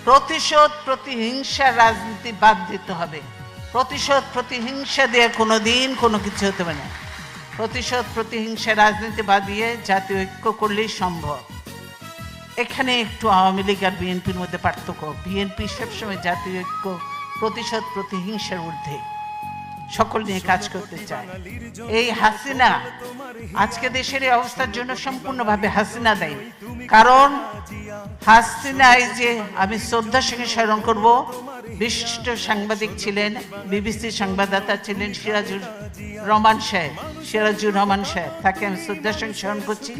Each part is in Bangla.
প্রতিশোধ প্রতিহিংসার রাজনীতি বাদ দিতে হবে। প্রতিশোধ প্রতিহিংসা দিয়ে কোনোদিন কোনো কিছু হতে পারে না। প্রতিশোধ প্রতিহিংসার রাজনীতি বাদ দিয়ে জাতীয় ঐক্য করলেই সম্ভব। এখানে একটু আওয়ামী লীগ আর বিএনপির মধ্যে পার্থক্য। বিএনপি সবসময় জাতীয় ঐক্য প্রতিশোধ প্রতিহিংসার ঊর্ধ্বে সকল নিয়ে কাজ করতে চায়। এই হাসিনা আজকে দেশের এই অবস্থার জন্য সম্পূর্ণভাবে হাসিনা দায়ী। কারণ হাসিনা, এই যে আমি শ্রদ্ধার সঙ্গে স্মরণ করব, বিশিষ্ট সাংবাদিক ছিলেন, বিবিসি সংবাদদাতা ছিলেন সিরাজুর রহমান সাহেব, তাকে আমি শ্রদ্ধার সঙ্গে স্মরণ করছি।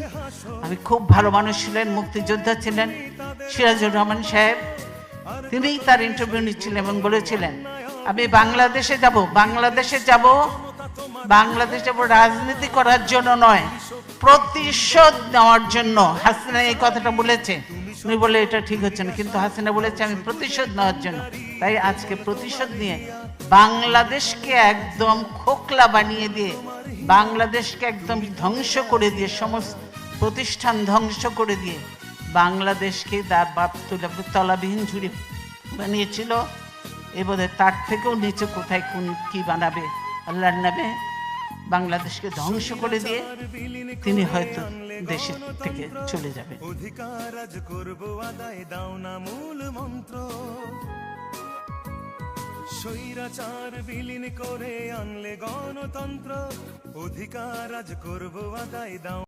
আমি খুব ভালো মানুষ ছিলেন, মুক্তিযোদ্ধা ছিলেন সিরাজুর রহমান সাহেব। তিনি তার ইন্টারভিউ নিচ্ছিলেন এবং বলেছিলেন, আমি বাংলাদেশে যাব রাজনীতি করার জন্য নয়, প্রতিশোধ নেওয়ার জন্য। হাসিনা এই কথাটা বলেছে, উনি বলে এটা ঠিক হচ্ছে না, কিন্তু হাসিনা বলেছে আমি প্রতিশোধ নেওয়ার জন্য। তাই আজকে প্রতিশোধ নিয়ে বাংলাদেশকে একদম খোকলা বানিয়ে দিয়ে, বাংলাদেশকে একদম ধ্বংস করে দিয়ে, সমস্ত প্রতিষ্ঠান ধ্বংস করে দিয়ে বাংলাদেশকে তার বাপ তলাবিহীন ঝুড়ি বানিয়েছিল। এবারে তার থেকেও নিচে কোথায় কি বানাবে আল্লাহর নামে, বাংলাদেশকে ধ্বংস করে দিয়ে তিনি হয়তো দেশের থেকে চলে যাবেন। অধিকার আজ করব আদায়, দাও না মূল মন্ত্র, স্বৈরাচার বিলীন করে আনলে গণতন্ত্র। অধিকার আজ করব আদায়, দাও